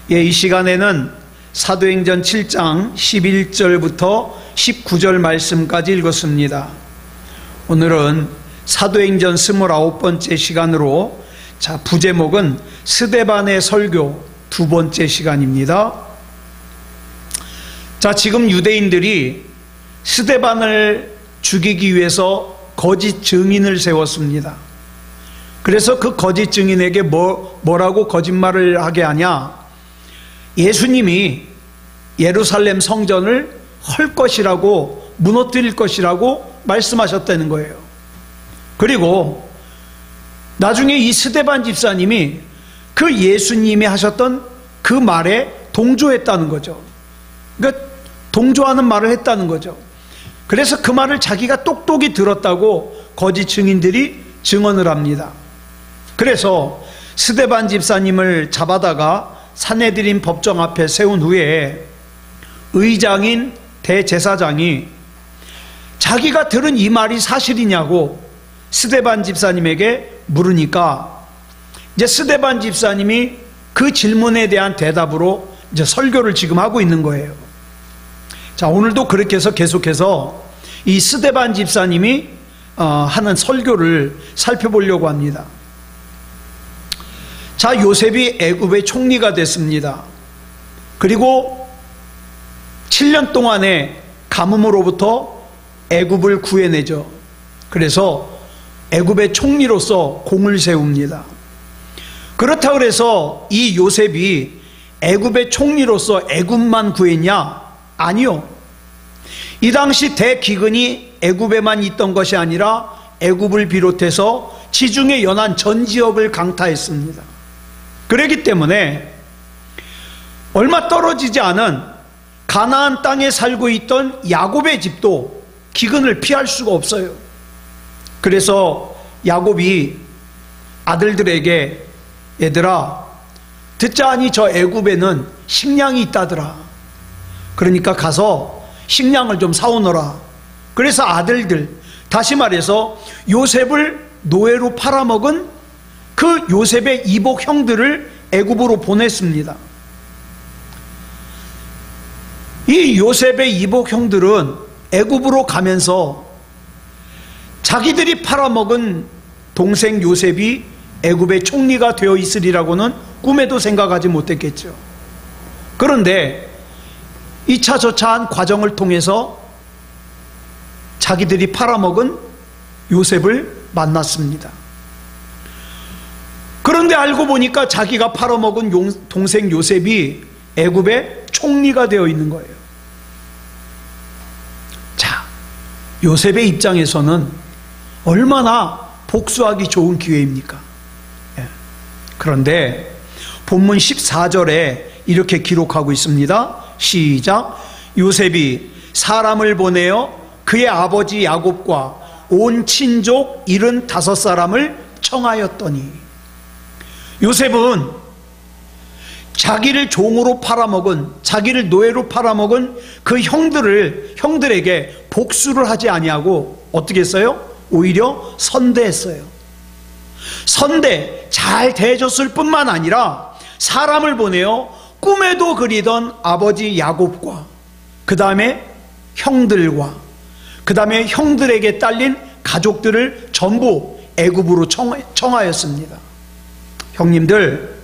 이 시간에는 사도행전 7장 11절부터 19절 말씀까지 읽었습니다. 오늘은 사도행전 29번째 시간으로 부제목은 스데반의 설교 두 번째 시간입니다. 지금 유대인들이 스데반을 죽이기 위해서 거짓 증인을 세웠습니다. 그래서 그 거짓 증인에게 뭐라고 거짓말을 하게 하냐? 예수님이 예루살렘 성전을 헐 것이라고, 무너뜨릴 것이라고 말씀하셨다는 거예요. 그리고 나중에 이 스데반 집사님이 그 예수님이 하셨던 그 말에 동조했다는 거죠. 그러니까 동조하는 말을 했다는 거죠. 그래서 그 말을 자기가 똑똑히 들었다고 거짓 증인들이 증언을 합니다. 그래서 스데반 집사님을 잡아다가 산헤드린 법정 앞에 세운 후에 의장인 대제사장이 자기가 들은 이 말이 사실이냐고 스데반 집사님에게 물으니까 이제 스데반 집사님이 그 질문에 대한 대답으로 이제 설교를 지금 하고 있는 거예요. 오늘도 그렇게 해서 계속해서 이 스데반 집사님이 하는 설교를 살펴보려고 합니다. 요셉이 애굽의 총리가 됐습니다. 그리고 7년 동안의 가뭄으로부터 애굽을 구해내죠. 그래서 애굽의 총리로서 공을 세웁니다. 그렇다고 해서 이 요셉이 애굽의 총리로서 애굽만 구했냐? 아니요. 이 당시 대기근이 애굽에만 있던 것이 아니라 애굽을 비롯해서 지중해 연안 전 지역을 강타했습니다. 그렇기 때문에 얼마 떨어지지 않은 가나안 땅에 살고 있던 야곱의 집도 기근을 피할 수가 없어요. 그래서 야곱이 아들들에게 얘들아 듣자 하니 저 애굽에는 식량이 있다더라. 그러니까 가서 식량을 좀 사오너라. 그래서 아들들, 다시 말해서 요셉을 노예로 팔아먹은 그 요셉의 이복 형들을 애굽으로 보냈습니다. 이 요셉의 이복 형들은 애굽으로 가면서 자기들이 팔아먹은 동생 요셉이 애굽의 총리가 되어 있으리라고는 꿈에도 생각하지 못했겠죠. 그런데 이차저차한 과정을 통해서 자기들이 팔아먹은 요셉을 만났습니다. 그런데 알고 보니까 자기가 팔아먹은 동생 요셉이 애굽의 총리가 되어 있는 거예요. 요셉의 입장에서는 얼마나 복수하기 좋은 기회입니까? 그런데 본문 14절에 이렇게 기록하고 있습니다. 시작. 요셉이 사람을 보내어 그의 아버지 야곱과 온 친족 75사람을 청하였더니, 요셉은 자기를 종으로 팔아먹은, 자기를 노예로 팔아먹은 그 형들에게 복수를 하지 아니하고 어떻게 했어요? 오히려 선대했어요. 선대, 잘 대해줬을 뿐만 아니라 사람을 보내어 꿈에도 그리던 아버지 야곱과 그 다음에 형들과 그 다음에 형들에게 딸린 가족들을 전부 애굽으로 청하였습니다. 형님들,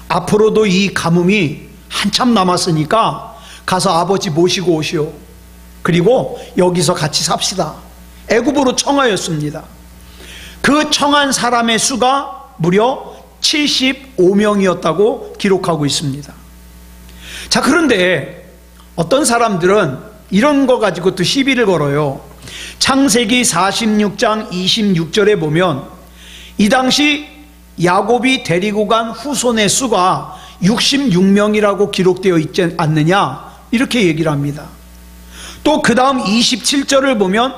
앞으로도 이 가뭄이 한참 남았으니까 가서 아버지 모시고 오시오. 그리고 여기서 같이 삽시다. 애굽으로 청하였습니다. 그 청한 사람의 수가 무려 75명이었다고 기록하고 있습니다. 그런데 어떤 사람들은 이런 거 가지고 또 시비를 걸어요. 창세기 46장 26절에 보면 이 당시 야곱이 데리고 간 후손의 수가 66명이라고 기록되어 있지 않느냐, 이렇게 얘기를 합니다. 또 그 다음 27절을 보면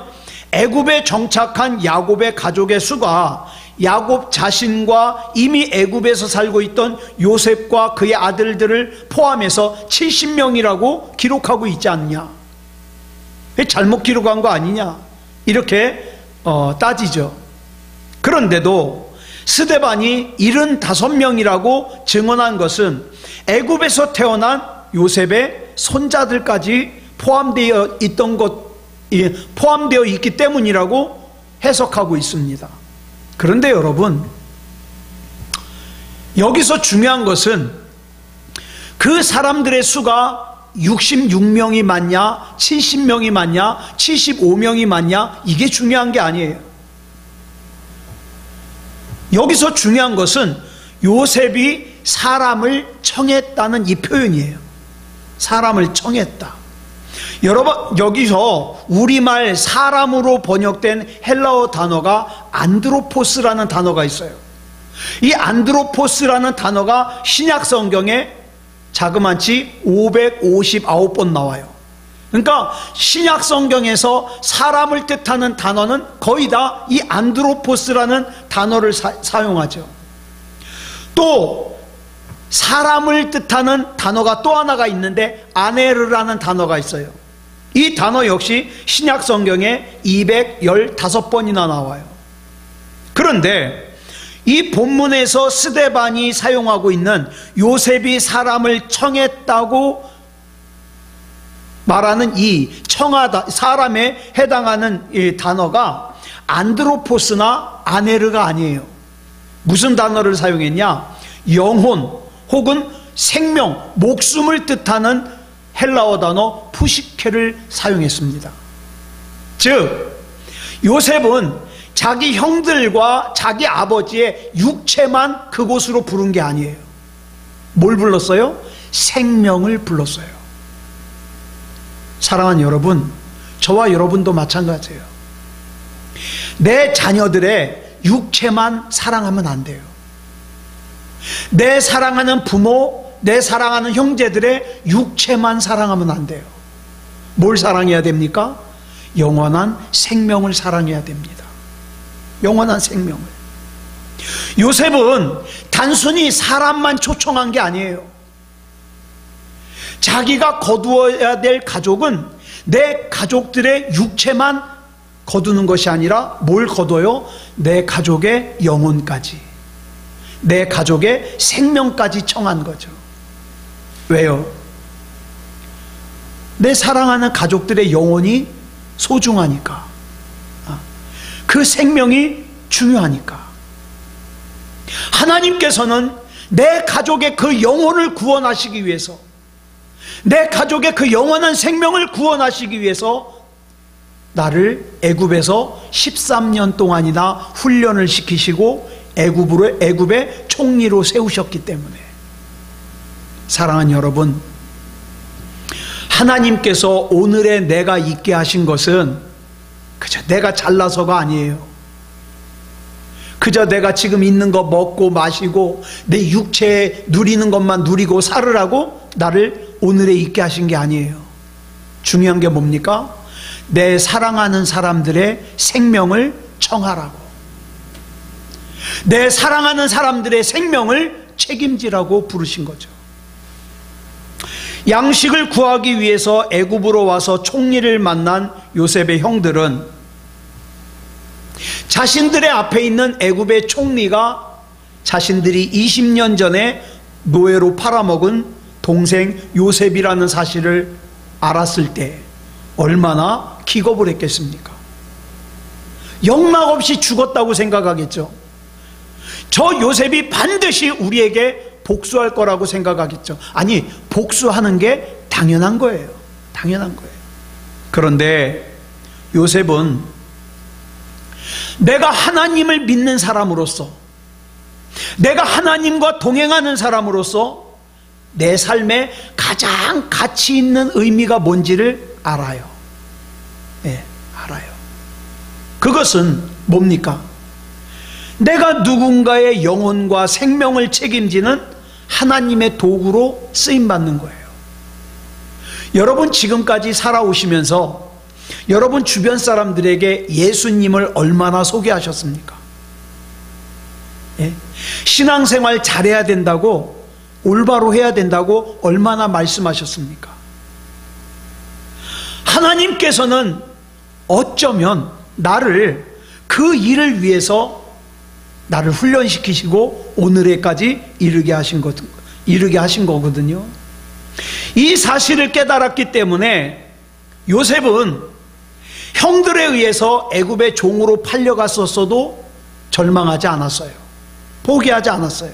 애굽에 정착한 야곱의 가족의 수가 야곱 자신과 이미 애굽에서 살고 있던 요셉과 그의 아들들을 포함해서 70명이라고 기록하고 있지 않냐, 잘못 기록한 거 아니냐, 이렇게 따지죠. 그런데도 스데반이 75명이라고 증언한 것은 애굽에서 태어난 요셉의 손자들까지 포함되어 있기 때문이라고 해석하고 있습니다. 그런데 여러분, 여기서 중요한 것은 그 사람들의 수가 66명이 맞냐, 70명이 맞냐, 75명이 맞냐, 이게 중요한 게 아니에요. 여기서 중요한 것은 요셉이 사람을 청했다는 이 표현이에요. 사람을 청했다. 여러분, 여기서 우리말 사람으로 번역된 헬라어 단어가 안드로포스라는 단어가 있어요. 이 안드로포스라는 단어가 신약 성경에 자그마치 559번 나와요. 그러니까 신약 성경에서 사람을 뜻하는 단어는 거의 다 이 안드로포스라는 단어를 사용하죠. 또 사람을 뜻하는 단어가 또 하나가 있는데 아네르라는 단어가 있어요. 이 단어 역시 신약 성경에 215번이나 나와요. 그런데 이 본문에서 스데반이 사용하고 있는 요셉이 사람을 청했다고 말하는 이 청하다, 사람에 해당하는 이 단어가 안드로포스나 아네르가 아니에요. 무슨 단어를 사용했냐? 영혼 혹은 생명, 목숨을 뜻하는 헬라어 단어 푸시케를 사용했습니다. 즉 요셉은 자기 형들과 자기 아버지의 육체만 그곳으로 부른 게 아니에요. 뭘 불렀어요? 생명을 불렀어요. 사랑하는 여러분, 저와 여러분도 마찬가지예요. 내 자녀들의 육체만 사랑하면 안 돼요. 내 사랑하는 부모, 내 사랑하는 형제들의 육체만 사랑하면 안 돼요. 뭘 사랑해야 됩니까? 영원한 생명을 사랑해야 됩니다. 영원한 생명을. 요셉은 단순히 사람만 초청한 게 아니에요. 자기가 거두어야 될 가족은 내 가족들의 육체만 거두는 것이 아니라 뭘 거둬요? 내 가족의 영혼까지, 내 가족의 생명까지 청한 거죠. 왜요? 내 사랑하는 가족들의 영혼이 소중하니까, 그 생명이 중요하니까. 하나님께서는 내 가족의 그 영혼을 구원하시기 위해서, 내 가족의 그 영원한 생명을 구원하시기 위해서 나를 애굽에서 13년 동안이나 훈련을 시키시고 애굽의 총리로 세우셨기 때문에. 사랑하는 여러분, 하나님께서 오늘의 내가 있게 하신 것은 그저 내가 잘나서가 아니에요. 그저 내가 지금 있는 거 먹고 마시고 내 육체에 누리는 것만 누리고 살으라고 나를 오늘에 있게 하신 게 아니에요. 중요한 게 뭡니까? 내 사랑하는 사람들의 생명을 청하라고, 내 사랑하는 사람들의 생명을 책임지라고 부르신 거죠. 양식을 구하기 위해서 애굽으로 와서 총리를 만난 요셉의 형들은 자신들의 앞에 있는 애굽의 총리가 자신들이 20년 전에 노예로 팔아먹은 동생 요셉이라는 사실을 알았을 때 얼마나 기겁을 했겠습니까? 영락없이 죽었다고 생각하겠죠. 저 요셉이 반드시 우리에게 복수할 거라고 생각하겠죠. 아니, 복수하는 게 당연한 거예요. 당연한 거예요. 그런데 요셉은 내가 하나님을 믿는 사람으로서, 내가 하나님과 동행하는 사람으로서 내 삶에 가장 가치 있는 의미가 뭔지를 알아요. 네, 알아요. 그것은 뭡니까? 내가 누군가의 영혼과 생명을 책임지는 하나님의 도구로 쓰임받는 거예요. 여러분 지금까지 살아오시면서 여러분 주변 사람들에게 예수님을 얼마나 소개하셨습니까? 예? 신앙생활 잘해야 된다고, 올바로 해야 된다고 얼마나 말씀하셨습니까? 하나님께서는 어쩌면 나를 그 일을 위해서 나를 훈련시키시고 오늘에까지 이르게 하신 거거든요. 이 사실을 깨달았기 때문에 요셉은 형들에 의해서 애굽의 종으로 팔려갔었어도 절망하지 않았어요. 포기하지 않았어요.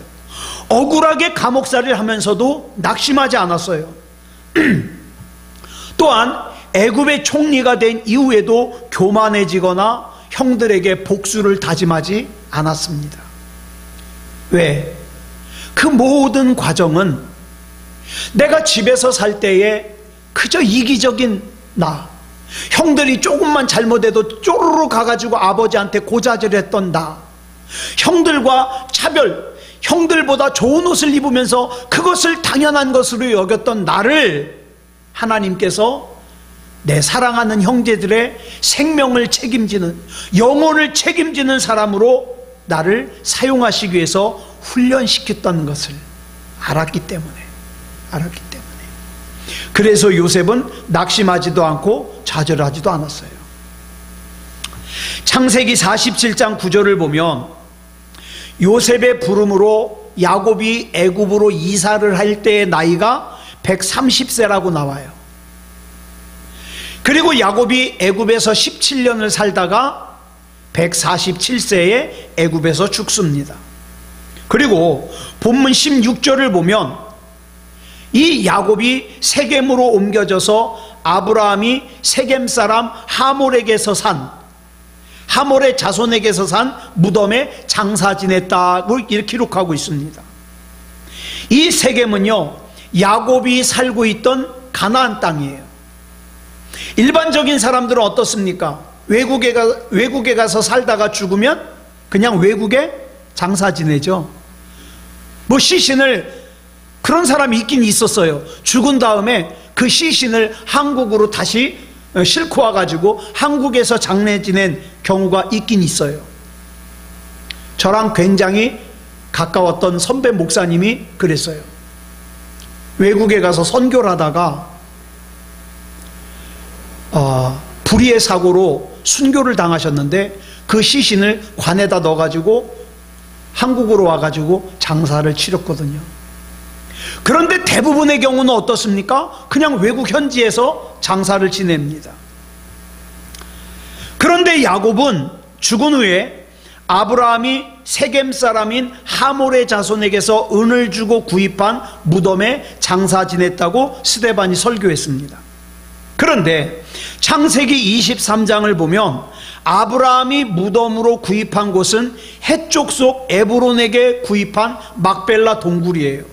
억울하게 감옥살이를 하면서도 낙심하지 않았어요. 또한 애굽의 총리가 된 이후에도 교만해지거나 형들에게 복수를 다짐하지 않았습니다. 왜? 그 모든 과정은 내가 집에서 살 때에 그저 이기적인 나, 형들이 조금만 잘못해도 쪼르르 가가지고 아버지한테 고자질했던 나, 형들과 차별, 형들보다 좋은 옷을 입으면서 그것을 당연한 것으로 여겼던 나를 하나님께서 내 사랑하는 형제들의 생명을 책임지는, 영혼을 책임지는 사람으로 나를 사용하시기 위해서 훈련시켰다는 것을 알았기 때문에 그래서 요셉은 낙심하지도 않고 좌절하지도 않았어요. 창세기 47장 9절을 보면 요셉의 부름으로 야곱이 애굽으로 이사를 할 때의 나이가 130세라고 나와요. 그리고 야곱이 애굽에서 17년을 살다가 147세에 애굽에서 죽습니다. 그리고 본문 16절을 보면 이 야곱이 세겜으로 옮겨져서 아브라함이 세겜 사람 하몰에게서 하몰의 자손에게서 산 무덤에 장사 지냈다고 이렇게 기록하고 있습니다. 이 세겜은요, 야곱이 살고 있던 가나안 땅이에요. 일반적인 사람들은 어떻습니까? 외국에 가서 살다가 죽으면 그냥 외국에 장사 지내죠. 뭐 시신을, 그런 사람이 있긴 있었어요. 죽은 다음에 그 시신을 한국으로 다시 싣고 와가지고 한국에서 장례 지낸 경우가 있긴 있어요. 저랑 굉장히 가까웠던 선배 목사님이 그랬어요. 외국에 가서 선교를 하다가 불의의 사고로 순교를 당하셨는데 그 시신을 관에다 넣어가지고 한국으로 와가지고 장사를 치렀거든요. 그런데 대부분의 경우는 어떻습니까? 그냥 외국 현지에서 장사를 지냅니다. 그런데 야곱은 죽은 후에 아브라함이 세겜 사람인 하몰의 자손에게서 은을 주고 구입한 무덤에 장사 지냈다고 스데반이 설교했습니다. 그런데 창세기 23장을 보면 아브라함이 무덤으로 구입한 곳은 해쪽 속 에브론에게 구입한 막벨라 동굴이에요.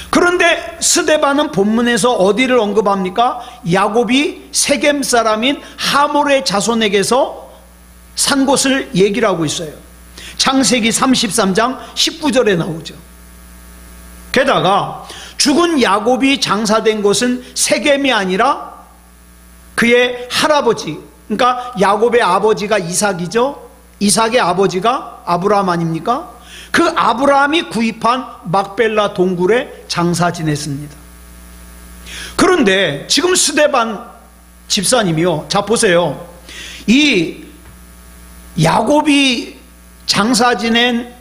그런데 스데반은 본문에서 어디를 언급합니까? 야곱이 세겜 사람인 하몰의 자손에게서 산 곳을 얘기를 하고 있어요. 창세기 33장 19절에 나오죠. 게다가 죽은 야곱이 장사된 곳은 세겜이 아니라 그의 할아버지, 그러니까 야곱의 아버지가 이삭이죠. 이삭의 아버지가 아브라함 아닙니까? 그 아브라함이 구입한 막벨라 동굴에 장사 지냈습니다. 그런데 지금 스데반 집사님이요, 자 보세요. 이 야곱을 장사 지낸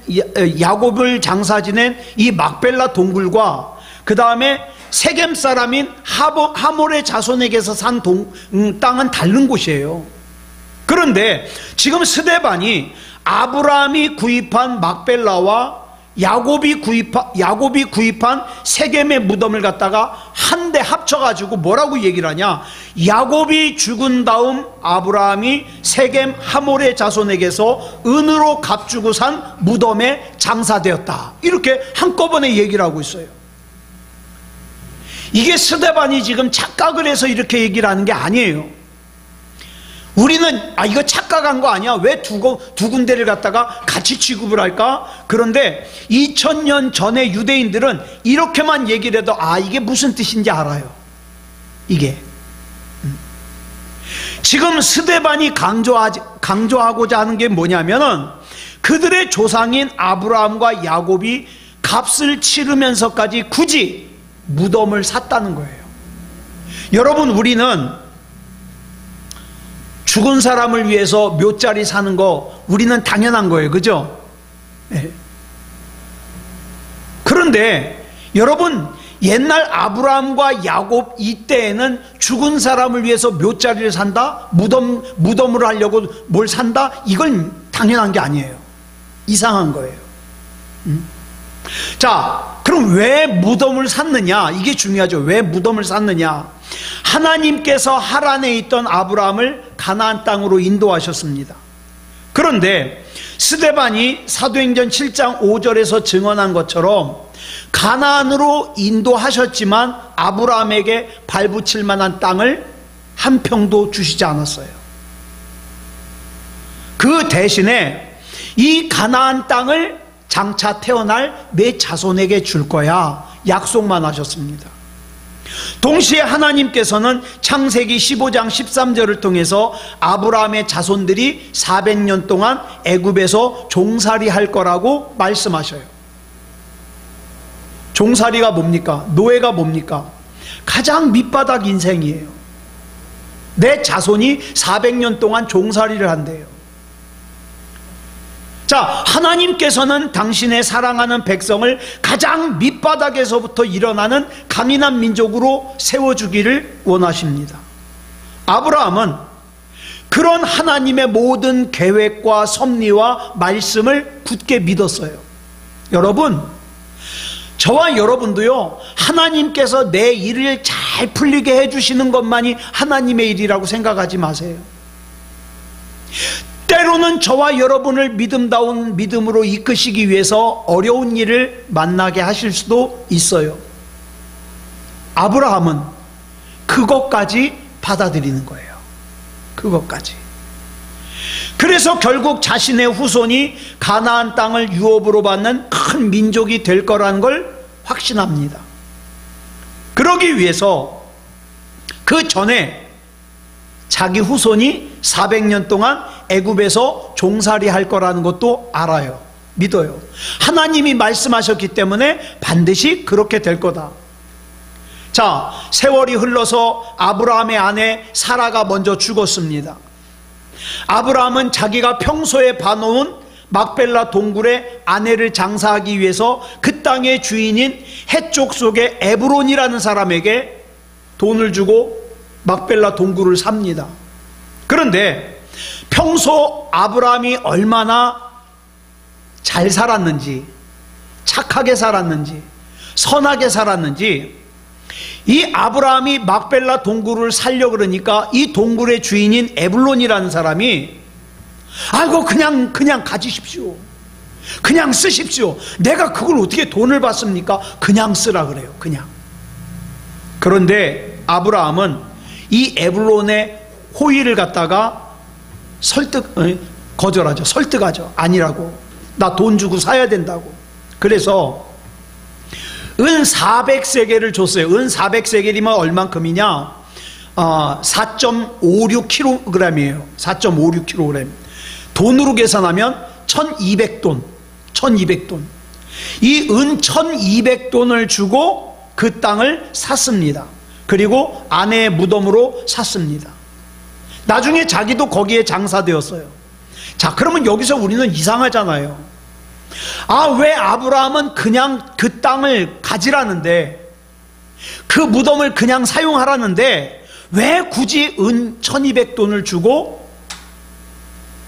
이 막벨라 동굴과 그 다음에 세겜 사람인 하몰의 자손에게서 산 땅은 다른 곳이에요. 그런데 지금 스데반이 아브라함이 구입한 막벨라와 야곱이 구입한 세겜의 무덤을 갖다가 한데 합쳐가지고 뭐라고 얘기를 하냐? 야곱이 죽은 다음 아브라함이 세겜 하몰의 자손에게서 은으로 값주고 산 무덤에 장사되었다, 이렇게 한꺼번에 얘기를 하고 있어요. 이게 스데반이 지금 착각을 해서 이렇게 얘기를 하는 게 아니에요. 우리는 이거 착각한 거 아니야? 왜 두 군데를 갖다가 같이 취급을 할까? 그런데 2000년 전에 유대인들은 이렇게만 얘기를 해도 이게 무슨 뜻인지 알아요. 이게 지금 스데반이 강조하고자 하는 게 뭐냐면은 그들의 조상인 아브라함과 야곱이 값을 치르면서까지 굳이 무덤을 샀다는 거예요. 여러분, 우리는 죽은 사람을 위해서 묘자리 사는 거 우리는 당연한 거예요. 그죠? 예. 그런데 여러분, 옛날 아브라함과 야곱 이때에는 죽은 사람을 위해서 묘자리를 산다? 무덤을 하려고 뭘 산다? 이건 당연한 게 아니에요. 이상한 거예요. 자, 그럼 왜 무덤을 샀느냐? 이게 중요하죠. 왜 무덤을 샀느냐? 하나님께서 하란에 있던 아브라함을 가나안 땅으로 인도하셨습니다. 그런데 스데반이 사도행전 7장 5절에서 증언한 것처럼 가나안으로 인도하셨지만 아브라함에게 발붙일 만한 땅을 한 평도 주시지 않았어요. 그 대신에 이 가나안 땅을 장차 태어날 내 자손에게 줄 거야, 약속만 하셨습니다. 동시에 하나님께서는 창세기 15장 13절을 통해서 아브라함의 자손들이 400년 동안 애굽에서 종살이 할 거라고 말씀하셔요. 종살이가 뭡니까? 노예가 뭡니까? 가장 밑바닥 인생이에요. 내 자손이 400년 동안 종살이를 한대요. 자, 하나님께서는 당신의 사랑하는 백성을 가장 밑바닥에서부터 일어나는 강인한 민족으로 세워주기를 원하십니다. 아브라함은 그런 하나님의 모든 계획과 섭리와 말씀을 굳게 믿었어요. 여러분, 저와 여러분도요, 하나님께서 내 일을 잘 풀리게 해주시는 것만이 하나님의 일이라고 생각하지 마세요. 때로는 저와 여러분을 믿음다운 믿음으로 이끄시기 위해서 어려운 일을 만나게 하실 수도 있어요. 아브라함은 그것까지 받아들이는 거예요. 그것까지. 그래서 결국 자신의 후손이 가나안 땅을 유업으로 받는 큰 민족이 될 거라는 걸 확신합니다. 그러기 위해서 그 전에 자기 후손이 400년 동안 애굽에서 종살이 할 거라는 것도 알아요. 믿어요. 하나님이 말씀하셨기 때문에 반드시 그렇게 될 거다. 자, 세월이 흘러서 아브라함의 아내 사라가 먼저 죽었습니다. 아브라함은 자기가 평소에 봐놓은 막벨라 동굴에 아내를 장사하기 위해서 그 땅의 주인인 해쪽 속의 에브론이라는 사람에게 돈을 주고 막벨라 동굴을 삽니다. 그런데 평소 아브라함이 얼마나 잘 살았는지, 착하게 살았는지, 선하게 살았는지, 이 아브라함이 막벨라 동굴을 살려 그러니까 이 동굴의 주인인 에블론이라는 사람이 아이고 그냥 가지십시오, 그냥 쓰십시오, 내가 그걸 어떻게 돈을 받습니까? 그냥 쓰라 그래요. 그냥. 그런데 아브라함은 이 에블론의 호의를 갖다가 거절하죠. 설득하죠. 아니라고, 나 돈 주고 사야 된다고. 그래서 은 400세겔을 줬어요. 은 400세겔이면 얼만큼이냐? 4.56kg이에요. 4.56kg. 돈으로 계산하면 1200돈. 1200돈. 이 은 1200돈을 주고 그 땅을 샀습니다. 그리고 아내의 무덤으로 샀습니다. 나중에 자기도 거기에 장사되었어요. 자, 그러면 여기서 우리는 이상하잖아요. 아, 왜 아브라함은 그냥 그 땅을 가지라는데, 그 무덤을 그냥 사용하라는데 왜 굳이 은 1200돈을 주고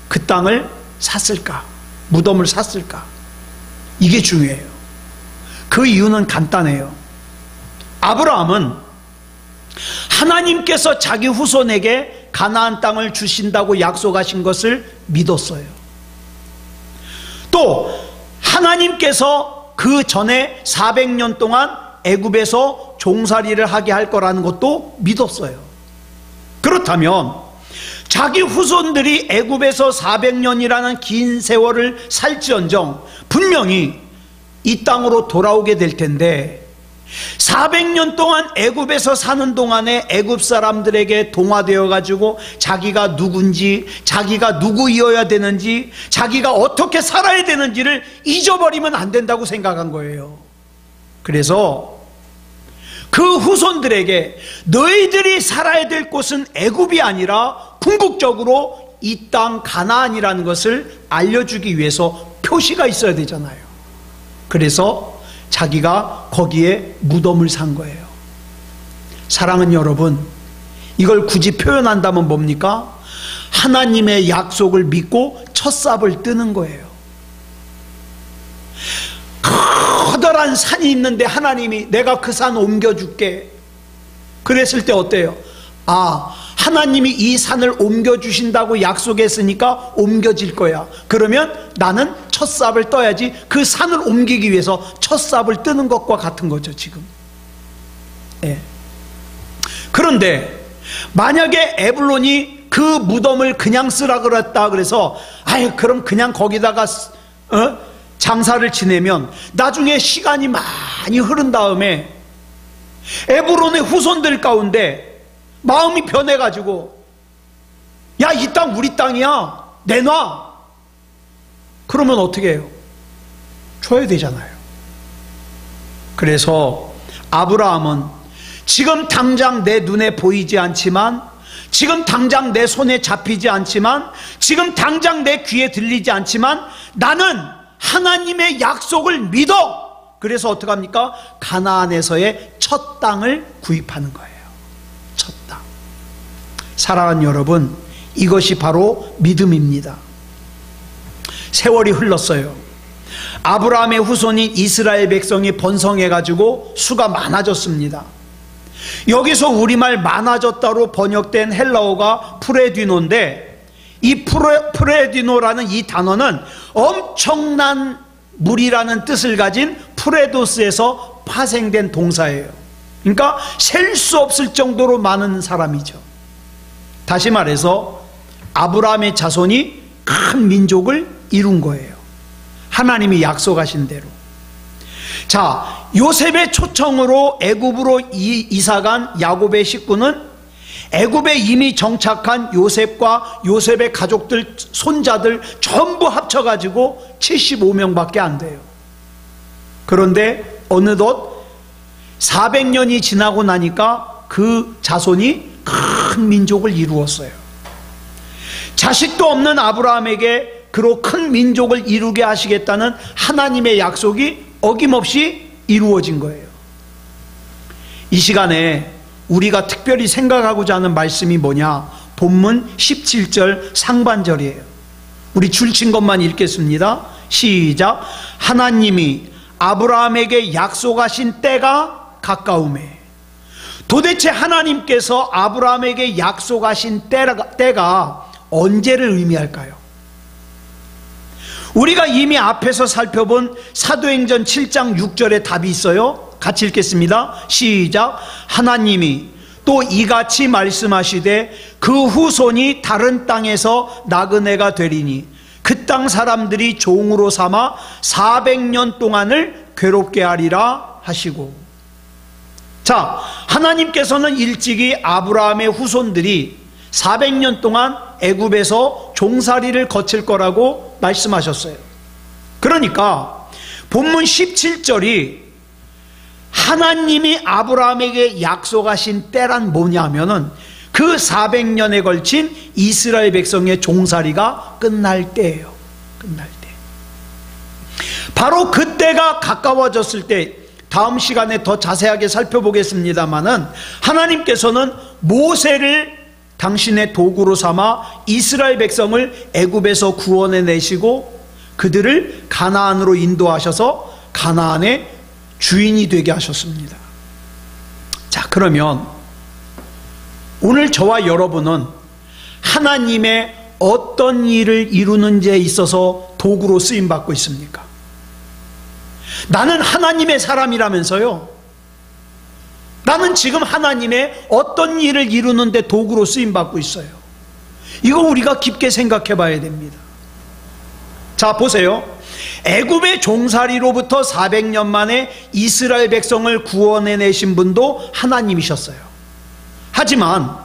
그 땅을 샀을까? 무덤을 샀을까? 이게 중요해요. 그 이유는 간단해요. 아브라함은 하나님께서 자기 후손에게 가나안 땅을 주신다고 약속하신 것을 믿었어요. 또 하나님께서 그 전에 400년 동안 애굽에서 종살이를 하게 할 거라는 것도 믿었어요. 그렇다면 자기 후손들이 애굽에서 400년이라는 긴 세월을 살지언정 분명히 이 땅으로 돌아오게 될 텐데, 400년 동안 애굽에서 사는 동안에 애굽 사람들에게 동화되어 가지고 자기가 누군지, 자기가 누구이어야 되는지, 자기가 어떻게 살아야 되는지를 잊어버리면 안 된다고 생각한 거예요. 그래서 그 후손들에게 너희들이 살아야 될 곳은 애굽이 아니라 궁극적으로 이 땅 가나안이라는 것을 알려주기 위해서 표시가 있어야 되잖아요. 그래서 자기가 거기에 무덤을 산 거예요. 사랑하는 여러분, 이걸 굳이 표현한다면 뭡니까? 하나님의 약속을 믿고 첫삽을 뜨는 거예요. 커다란 산이 있는데 하나님이 내가 그 산 옮겨줄게 그랬을 때 어때요? 아, 하나님이 이 산을 옮겨주신다고 약속했으니까 옮겨질 거야. 그러면 나는 첫삽을 떠야지. 그 산을 옮기기 위해서 첫삽을 뜨는 것과 같은 거죠, 지금. 예. 그런데 만약에 에불론이 그 무덤을 그냥 쓰라 그랬다 그래서 아유 그럼 그냥 거기다가 장사를 지내면 나중에 시간이 많이 흐른 다음에 에불론의 후손들 가운데 마음이 변해가지고 야, 이 땅 우리 땅이야, 내놔. 그러면 어떻게 해요? 줘야 되잖아요. 그래서 아브라함은 지금 당장 내 눈에 보이지 않지만, 지금 당장 내 손에 잡히지 않지만, 지금 당장 내 귀에 들리지 않지만 나는 하나님의 약속을 믿어. 그래서 어떡합니까? 가나안에서의 첫 땅을 구입하는 거예요. 첫 땅. 사랑하는 여러분, 이것이 바로 믿음입니다. 세월이 흘렀어요. 아브라함의 후손인 이스라엘 백성이 번성해가지고 수가 많아졌습니다. 여기서 우리말 많아졌다로 번역된 헬라어가 프레디노인데, 이 프레디노라는 이 단어는 엄청난 물이라는 뜻을 가진 프레도스에서 파생된 동사예요. 그러니까 셀 수 없을 정도로 많은 사람이죠. 다시 말해서 아브라함의 자손이 큰 민족을 이룬 거예요. 하나님이 약속하신 대로. 자, 요셉의 초청으로 애굽으로 이사간 야곱의 식구는 애굽에 이미 정착한 요셉과 요셉의 가족들, 손자들 전부 합쳐가지고 75명밖에 안 돼요. 그런데 어느덧 400년이 지나고 나니까 그 자손이 큰 민족을 이루었어요. 자식도 없는 아브라함에게 그로 큰 민족을 이루게 하시겠다는 하나님의 약속이 어김없이 이루어진 거예요. 이 시간에 우리가 특별히 생각하고자 하는 말씀이 뭐냐? 본문 17절 상반절이에요. 우리 줄친 것만 읽겠습니다. 시작. 하나님이 아브라함에게 약속하신 때가 가까우매. 도대체 하나님께서 아브라함에게 약속하신 때가 언제를 의미할까요? 우리가 이미 앞에서 살펴본 사도행전 7장 6절에 답이 있어요. 같이 읽겠습니다. 시작. 하나님이 또 이같이 말씀하시되 그 후손이 다른 땅에서 나그네가 되리니 그 땅 사람들이 종으로 삼아 400년 동안을 괴롭게 하리라 하시고. 자, 하나님께서는 일찍이 아브라함의 후손들이 400년 동안 애굽에서 종살이를 거칠 거라고 말씀하셨어요. 그러니까 본문 17절이 하나님이 아브라함에게 약속하신 때란 뭐냐면은 그 400년에 걸친 이스라엘 백성의 종살이가 끝날 때예요. 끝날 때. 바로 그때가 가까워졌을 때, 다음 시간에 더 자세하게 살펴보겠습니다마는 하나님께서는 모세를 당신의 도구로 삼아 이스라엘 백성을 애굽에서 구원해 내시고 그들을 가나안으로 인도하셔서 가나안의 주인이 되게 하셨습니다. 자, 그러면 오늘 저와 여러분은 하나님의 어떤 일을 이루는 데 있어서 도구로 쓰임받고 있습니까? 나는 하나님의 사람이라면서요. 나는 지금 하나님의 어떤 일을 이루는데 도구로 쓰임받고 있어요. 이거 우리가 깊게 생각해 봐야 됩니다. 자, 보세요. 애굽의 종살이로부터 400년 만에 이스라엘 백성을 구원해내신 분도 하나님이셨어요. 하지만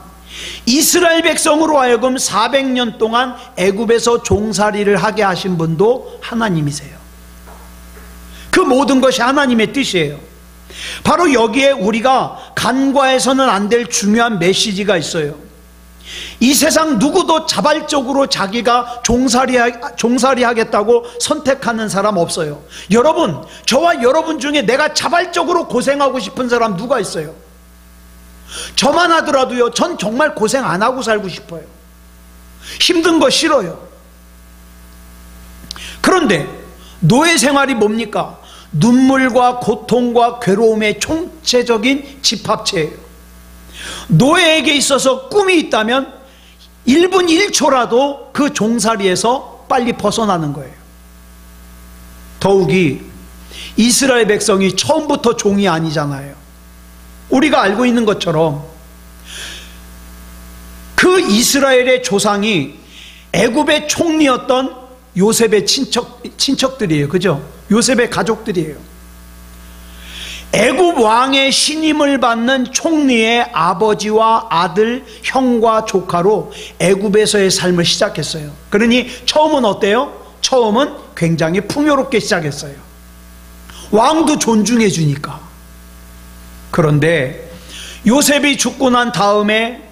이스라엘 백성으로 하여금 400년 동안 애굽에서 종살이를 하게 하신 분도 하나님이세요. 그 모든 것이 하나님의 뜻이에요. 바로 여기에 우리가 간과해서는 안 될 중요한 메시지가 있어요. 이 세상 누구도 자발적으로 자기가 종살이 하겠다고 선택하는 사람 없어요. 여러분, 저와 여러분 중에 내가 자발적으로 고생하고 싶은 사람 누가 있어요? 저만 하더라도요, 전 정말 고생 안 하고 살고 싶어요. 힘든 거 싫어요. 그런데 노예 생활이 뭡니까? 눈물과 고통과 괴로움의 총체적인 집합체예요. 노예에게 있어서 꿈이 있다면 1분 1초라도 그 종살이에서 빨리 벗어나는 거예요. 더욱이 이스라엘 백성이 처음부터 종이 아니잖아요. 우리가 알고 있는 것처럼 그 이스라엘의 조상이 애굽의 총리였던 요셉의 친척들이에요. 그죠? 요셉의 가족들이에요. 애굽 왕의 신임을 받는 총리의 아버지와 아들, 형과 조카로 애굽에서의 삶을 시작했어요. 그러니 처음은 어때요? 처음은 굉장히 풍요롭게 시작했어요. 왕도 존중해 주니까. 그런데 요셉이 죽고 난 다음에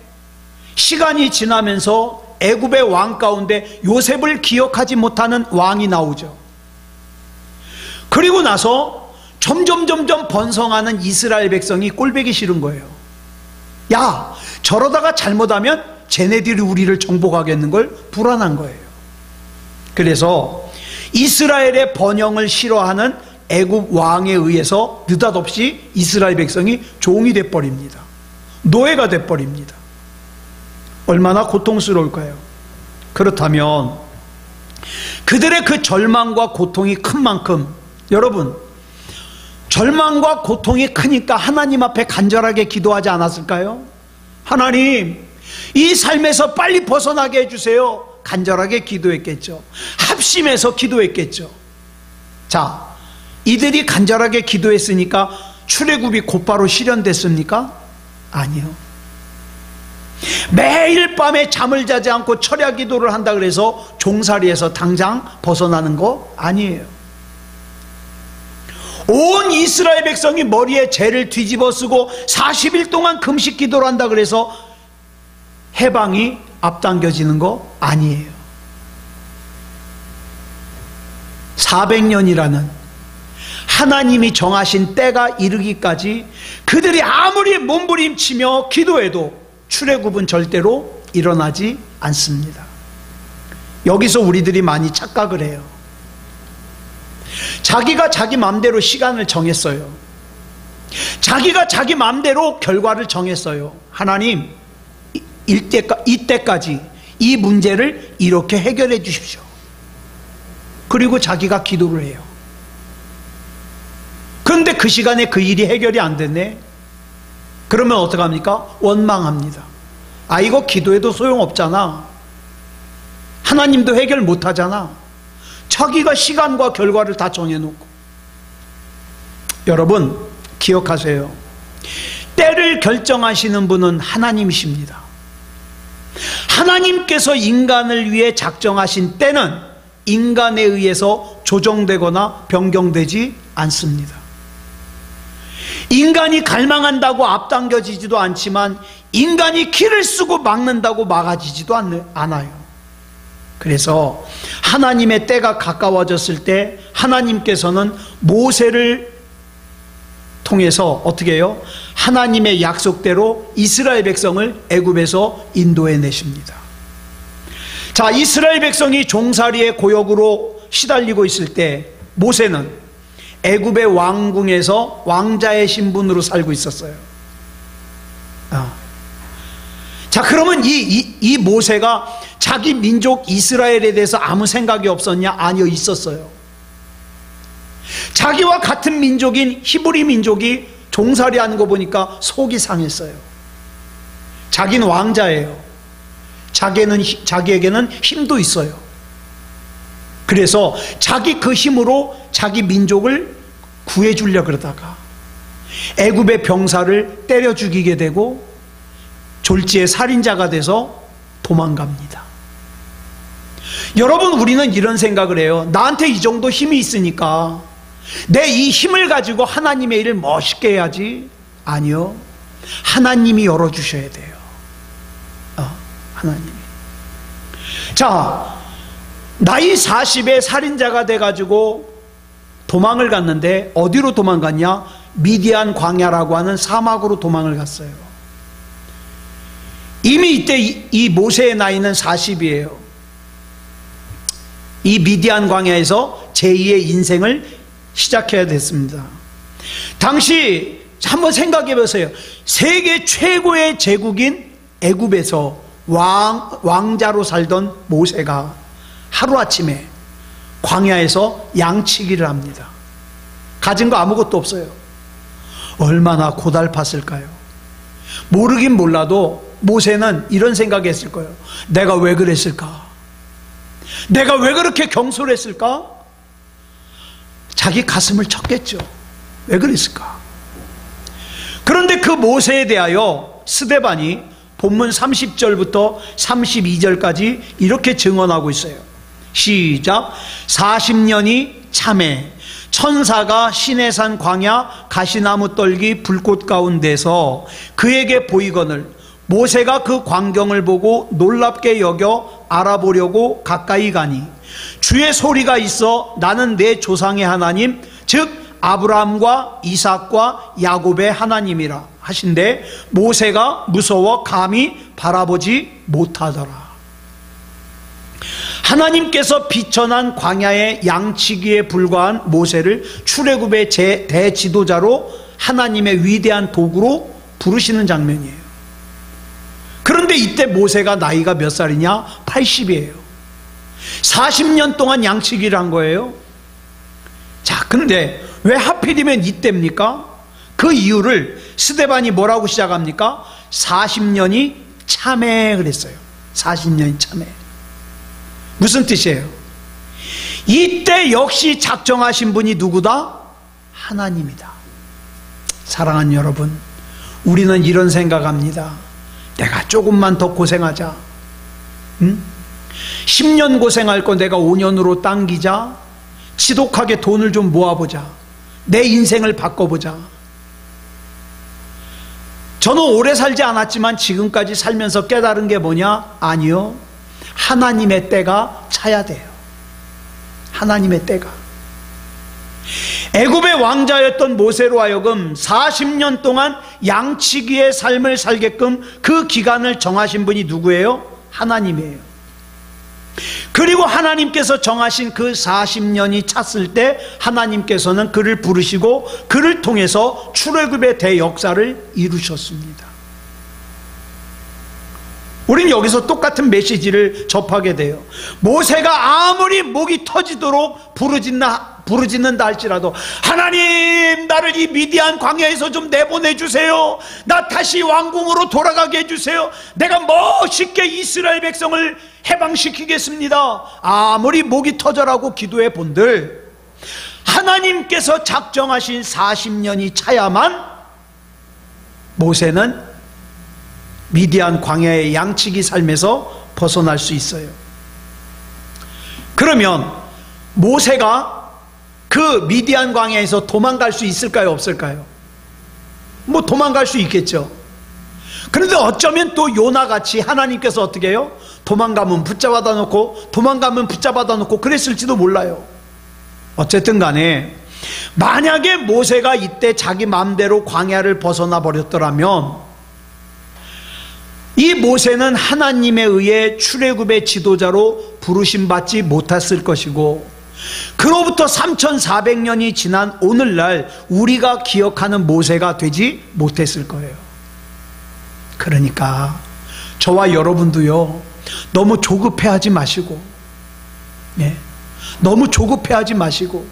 시간이 지나면서 애굽의 왕 가운데 요셉을 기억하지 못하는 왕이 나오죠. 그리고 나서 점점 번성하는 이스라엘 백성이 꼴보기 싫은 거예요. 야, 저러다가 잘못하면 쟤네들이 우리를 정복하겠는 걸 불안한 거예요. 그래서 이스라엘의 번영을 싫어하는 애굽 왕에 의해서 느닷없이 이스라엘 백성이 종이 돼버립니다. 노예가 돼버립니다. 얼마나 고통스러울까요? 그렇다면 그들의 그 절망과 고통이 큰 만큼, 여러분, 절망과 고통이 크니까 하나님 앞에 간절하게 기도하지 않았을까요? 하나님, 이 삶에서 빨리 벗어나게 해주세요. 간절하게 기도했겠죠. 합심해서 기도했겠죠. 자, 이들이 간절하게 기도했으니까 출애굽이 곧바로 실현됐습니까? 아니요. 매일 밤에 잠을 자지 않고 철야 기도를 한다 그래서 종살이에서 당장 벗어나는 거 아니에요. 온 이스라엘 백성이 머리에 재를 뒤집어 쓰고 40일 동안 금식 기도를 한다 그래서 해방이 앞당겨지는 거 아니에요. 400년이라는 하나님이 정하신 때가 이르기까지 그들이 아무리 몸부림치며 기도해도 출애굽은 절대로 일어나지 않습니다. 여기서 우리들이 많이 착각을 해요. 자기가 자기 마음대로 시간을 정했어요. 자기가 자기 마음대로 결과를 정했어요. 하나님, 이때까지 이 문제를 이렇게 해결해 주십시오. 그리고 자기가 기도를 해요. 그런데 그 시간에 그 일이 해결이 안 됐네. 그러면 어떡합니까? 원망합니다. 아, 이거 기도해도 소용없잖아. 하나님도 해결 못하잖아. 자기가 시간과 결과를 다 정해놓고. 여러분, 기억하세요. 때를 결정하시는 분은 하나님이십니다. 하나님께서 인간을 위해 작정하신 때는 인간에 의해서 조정되거나 변경되지 않습니다. 인간이 갈망한다고 앞당겨지지도 않지만 인간이 키를 쓰고 막는다고 막아지지도 않아요. 그래서 하나님의 때가 가까워졌을 때 하나님께서는 모세를 통해서 어떻게 해요? 하나님의 약속대로 이스라엘 백성을 애굽에서 인도해 내십니다. 자, 이스라엘 백성이 종살이의 고역으로 시달리고 있을 때 모세는 애굽의 왕궁에서 왕자의 신분으로 살고 있었어요. 자, 그러면 이 모세가 자기 민족 이스라엘에 대해서 아무 생각이 없었냐? 아니요, 있었어요. 자기와 같은 민족인 히브리 민족이 종살이 하는 거 보니까 속이 상했어요. 자기는 왕자예요. 자기에게는 힘도 있어요. 그래서 자기 그 힘으로 자기 민족을 구해주려 그러다가 애굽의 병사를 때려 죽이게 되고 졸지의 살인자가 돼서 도망갑니다. 여러분, 우리는 이런 생각을 해요. 나한테 이 정도 힘이 있으니까 내 이 힘을 가지고 하나님의 일을 멋있게 해야지. 아니요, 하나님이 열어주셔야 돼요. 하나님이. 자, 나이 40에 살인자가 돼가지고 도망을 갔는데 어디로 도망갔냐? 미디안 광야라고 하는 사막으로 도망을 갔어요. 이미 이때 이 모세의 나이는 40이에요. 이 미디안 광야에서 제2의 인생을 시작해야 됐습니다. 당시 한번 생각해 보세요. 세계 최고의 제국인 애굽에서 왕자로 살던 모세가 하루아침에 광야에서 양치기를 합니다. 가진 거 아무것도 없어요. 얼마나 고달팠을까요? 모르긴 몰라도 모세는 이런 생각했을 거예요. 내가 왜 그랬을까? 내가 왜 그렇게 경솔했을까? 자기 가슴을 쳤겠죠. 왜 그랬을까? 그런데 그 모세에 대하여 스데반이 본문 30절부터 32절까지 이렇게 증언하고 있어요. 시작. 40년이 참에 천사가 시내산 광야 가시나무 떨기 불꽃 가운데서 그에게 보이거늘 모세가 그 광경을 보고 놀랍게 여겨 알아보려고 가까이 가니 주의 소리가 있어 나는 내 조상의 하나님 즉 아브라함과 이삭과 야곱의 하나님이라 하신데 모세가 무서워 감히 바라보지 못하더라. 하나님께서 비천한 광야의 양치기에 불과한 모세를 출애굽의 대지도자로 하나님의 위대한 도구로 부르시는 장면이에요. 그런데 이때 모세가 나이가 몇 살이냐? 80이에요. 40년 동안 양치기를 한 거예요. 자, 근데 왜 하필이면 이때입니까? 그 이유를 스데반이 뭐라고 시작합니까? 40년이 참해 그랬어요. 40년이 참해. 무슨 뜻이에요? 이때 역시 작정하신 분이 누구다? 하나님이다. 사랑하는 여러분, 우리는 이런 생각합니다. 내가 조금만 더 고생하자. 10년 고생할 거 내가 5년으로 당기자. 지독하게 돈을 좀 모아보자. 내 인생을 바꿔보자. 저는 오래 살지 않았지만 지금까지 살면서 깨달은 게 뭐냐? 아니요. 하나님의 때가 차야 돼요. 하나님의 때가. 애굽의 왕자였던 모세로 하여금 40년 동안 양치기의 삶을 살게끔 그 기간을 정하신 분이 누구예요? 하나님이에요. 그리고 하나님께서 정하신 그 40년이 찼을 때 하나님께서는 그를 부르시고 그를 통해서 출애굽의 대역사를 이루셨습니다. 우리는 여기서 똑같은 메시지를 접하게 돼요. 모세가 아무리 목이 터지도록 부르짖는다 할지라도 하나님, 나를 이 미디안 광야에서 좀 내보내주세요. 나 다시 왕궁으로 돌아가게 해주세요. 내가 멋있게 이스라엘 백성을 해방시키겠습니다. 아무리 목이 터져라고 기도해 본들 하나님께서 작정하신 40년이 차야만 모세는 미디안 광야의 양치기 삶에서 벗어날 수 있어요. 그러면 모세가 그 미디안 광야에서 도망갈 수 있을까요? 없을까요? 뭐 도망갈 수 있겠죠. 그런데 어쩌면 또 요나같이 하나님께서 어떻게 해요? 도망가면 붙잡아다 놓고 도망가면 붙잡아다 놓고 그랬을지도 몰라요. 어쨌든 간에 만약에 모세가 이때 자기 마음대로 광야를 벗어나 버렸더라면 이 모세는 하나님에 의해 출애굽의 지도자로 부르심받지 못했을 것이고 그로부터 3400년이 지난 오늘날 우리가 기억하는 모세가 되지 못했을 거예요. 그러니까 저와 여러분도요, 너무 조급해하지 마시고, 너무 조급해하지 마시고,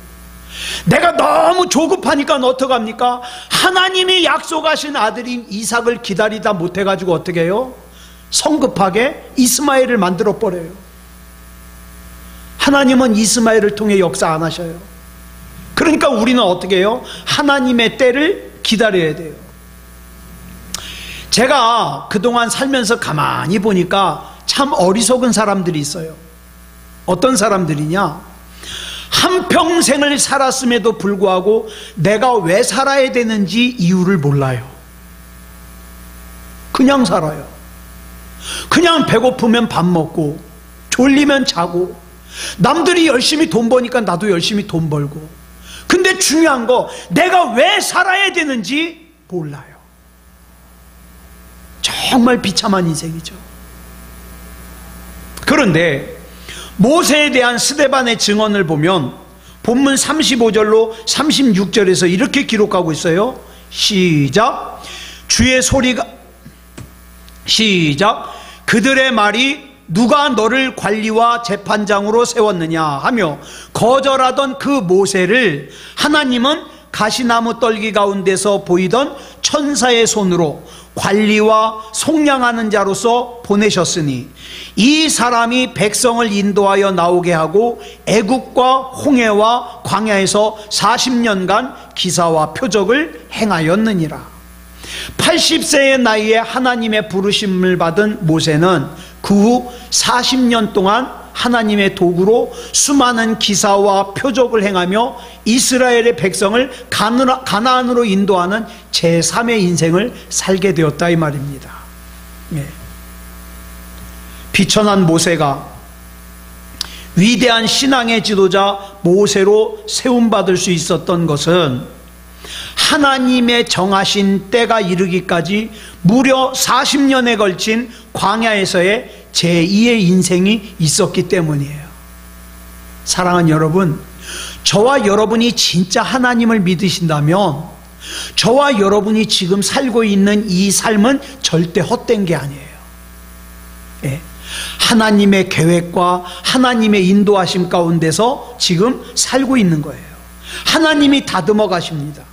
내가 너무 조급하니까 어떡합니까? 하나님이 약속하신 아들인 이삭을 기다리다 못해가지고 어떻게 해요? 성급하게 이스마엘을 만들어 버려요. 하나님은 이스마엘을 통해 역사 안 하셔요. 그러니까 우리는 어떻게 해요? 하나님의 때를 기다려야 돼요. 제가 그동안 살면서 가만히 보니까 참 어리석은 사람들이 있어요. 어떤 사람들이냐? 한평생을 살았음에도 불구하고 내가 왜 살아야 되는지 이유를 몰라요. 그냥 살아요. 그냥 배고프면 밥 먹고 졸리면 자고, 남들이 열심히 돈 버니까 나도 열심히 돈 벌고. 근데 중요한 거, 내가 왜 살아야 되는지 몰라요. 정말 비참한 인생이죠. 그런데 모세에 대한 스데반의 증언을 보면 본문 35절로 36절에서 이렇게 기록하고 있어요. 시작. 주의 소리가, 시작. 그들의 말이 누가 너를 관리와 재판장으로 세웠느냐 하며 거절하던 그 모세를 하나님은 가시나무 떨기 가운데서 보이던 천사의 손으로 관리와 속량하는 자로서 보내셨으니 이 사람이 백성을 인도하여 나오게 하고 애국과 홍해와 광야에서 40년간 기사와 표적을 행하였느니라. 80세의 나이에 하나님의 부르심을 받은 모세는 그 후 40년 동안 하나님의 도구로 수많은 기사와 표적을 행하며 이스라엘의 백성을 가나안으로 인도하는 제3의 인생을 살게 되었다, 이 말입니다. 예. 비천한 모세가 위대한 신앙의 지도자 모세로 세움받을 수 있었던 것은 하나님의 정하신 때가 이르기까지 무려 40년에 걸친 광야에서의 제2의 인생이 있었기 때문이에요. 사랑하는 여러분, 저와 여러분이 진짜 하나님을 믿으신다면 저와 여러분이 지금 살고 있는 이 삶은 절대 헛된 게 아니에요. 예. 하나님의 계획과 하나님의 인도하심 가운데서 지금 살고 있는 거예요. 하나님이 다듬어 가십니다.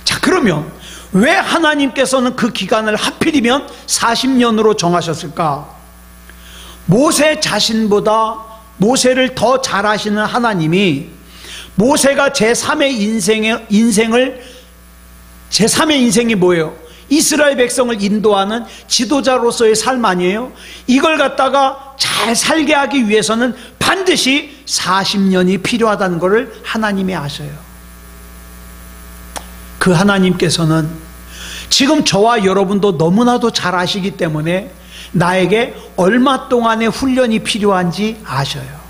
자, 그러면 왜 하나님께서는 그 기간을 하필이면 40년으로 정하셨을까? 모세 자신보다 모세를 더 잘 아시는 하나님이 모세가 제3의 인생이 뭐예요? 이스라엘 백성을 인도하는 지도자로서의 삶 아니에요? 이걸 갖다가 잘 살게 하기 위해서는 반드시 40년이 필요하다는 것을 하나님이 아셔요. 그 하나님께서는 지금 저와 여러분도 너무나도 잘 아시기 때문에 나에게 얼마 동안의 훈련이 필요한지 아셔요.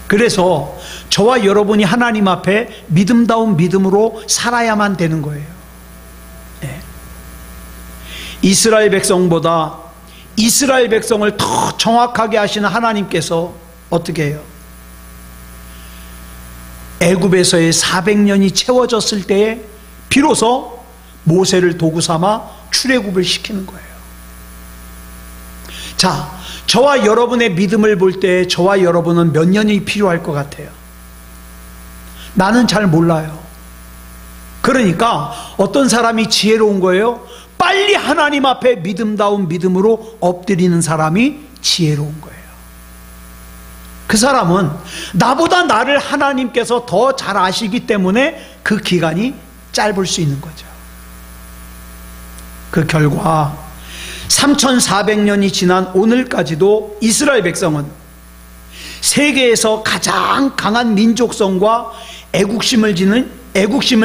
그래서 저와 여러분이 하나님 앞에 믿음다운 믿음으로 살아야만 되는 거예요. 네. 이스라엘 백성보다 이스라엘 백성을 더 정확하게 하시는 하나님께서 어떻게 해요? 애굽에서의 400년이 채워졌을 때에 비로소 모세를 도구 삼아 출애굽을 시키는 거예요. 자, 저와 여러분의 믿음을 볼 때 저와 여러분은 몇 년이 필요할 것 같아요? 나는 잘 몰라요. 그러니까 어떤 사람이 지혜로운 거예요? 빨리 하나님 앞에 믿음다운 믿음으로 엎드리는 사람이 지혜로운 거예요. 그 사람은 나보다 나를 하나님께서 더 잘 아시기 때문에 그 기간이 짧을 수 있는 거죠. 그 결과 3400년이 지난 오늘까지도 이스라엘 백성은 세계에서 가장 강한 민족성과 애국심을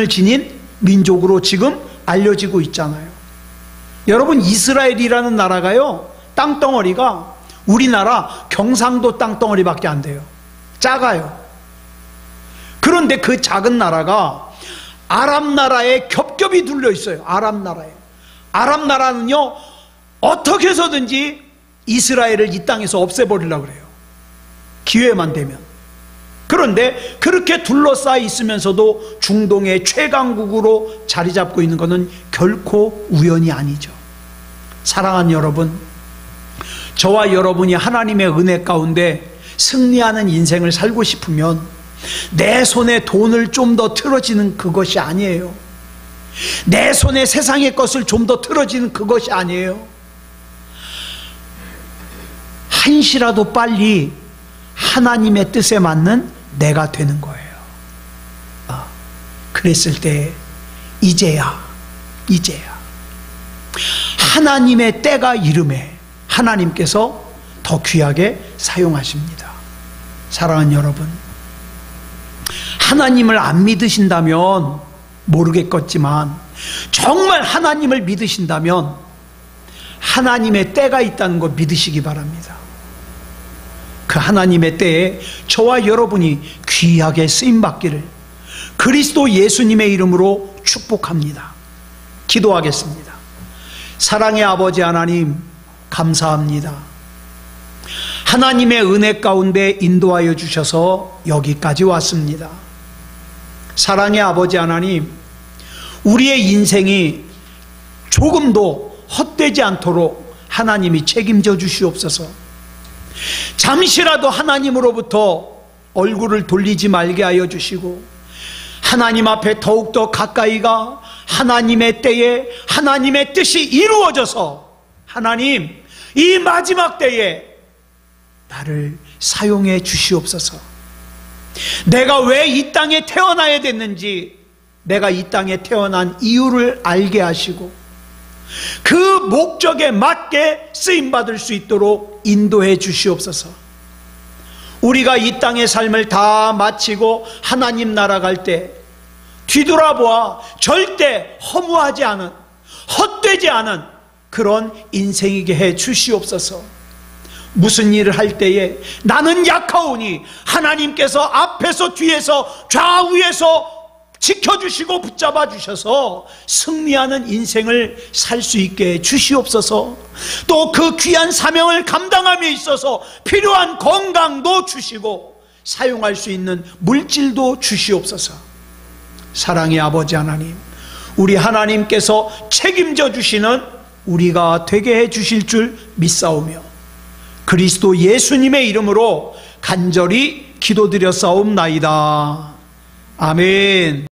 지닌 민족으로 지금 알려지고 있잖아요. 여러분, 이스라엘이라는 나라가요, 땅덩어리가 우리나라 경상도 땅덩어리밖에 안 돼요. 작아요. 그런데 그 작은 나라가 아랍 나라에 겹겹이 둘려 있어요. 아랍 나라에. 아랍 나라는요, 어떻게 해서든지 이스라엘을 이 땅에서 없애버리려고 그래요. 기회만 되면. 그런데 그렇게 둘러싸여 있으면서도 중동의 최강국으로 자리 잡고 있는 것은 결코 우연이 아니죠. 사랑하는 여러분, 저와 여러분이 하나님의 은혜 가운데 승리하는 인생을 살고 싶으면 내 손에 돈을 좀 더 틀어지는 그것이 아니에요. 내 손에 세상의 것을 좀 더 틀어지는 그것이 아니에요. 한시라도 빨리 하나님의 뜻에 맞는 내가 되는 거예요. 그랬을 때 이제야 하나님의 때가 이름에 하나님께서 더 귀하게 사용하십니다. 사랑하는 여러분, 하나님을 안 믿으신다면 모르겠겠지만 정말 하나님을 믿으신다면 하나님의 때가 있다는 거 믿으시기 바랍니다. 그 하나님의 때에 저와 여러분이 귀하게 쓰임받기를 그리스도 예수님의 이름으로 축복합니다. 기도하겠습니다. 사랑의 아버지 하나님, 감사합니다. 하나님의 은혜 가운데 인도하여 주셔서 여기까지 왔습니다. 사랑의 아버지 하나님, 우리의 인생이 조금도 헛되지 않도록 하나님이 책임져 주시옵소서. 잠시라도 하나님으로부터 얼굴을 돌리지 말게 하여 주시고 하나님 앞에 더욱더 가까이가 하나님의 때에 하나님의 뜻이 이루어져서 하나님, 이 마지막 때에 나를 사용해 주시옵소서. 내가 왜 이 땅에 태어나야 됐는지, 내가 이 땅에 태어난 이유를 알게 하시고 그 목적에 맞게 쓰임받을 수 있도록 인도해 주시옵소서. 우리가 이 땅의 삶을 다 마치고 하나님 나라 갈 때 뒤돌아보아 절대 허무하지 않은, 헛되지 않은 그런 인생이게 해 주시옵소서. 무슨 일을 할 때에 나는 약하오니 하나님께서 앞에서 뒤에서 좌우에서 지켜주시고 붙잡아 주셔서 승리하는 인생을 살 수 있게 주시옵소서. 또 그 귀한 사명을 감당함에 있어서 필요한 건강도 주시고 사용할 수 있는 물질도 주시옵소서. 사랑의 아버지 하나님, 우리 하나님께서 책임져 주시는 우리가 되게 해 주실 줄 믿사오며 그리스도 예수님의 이름으로 간절히 기도드렸사옵나이다. 아멘.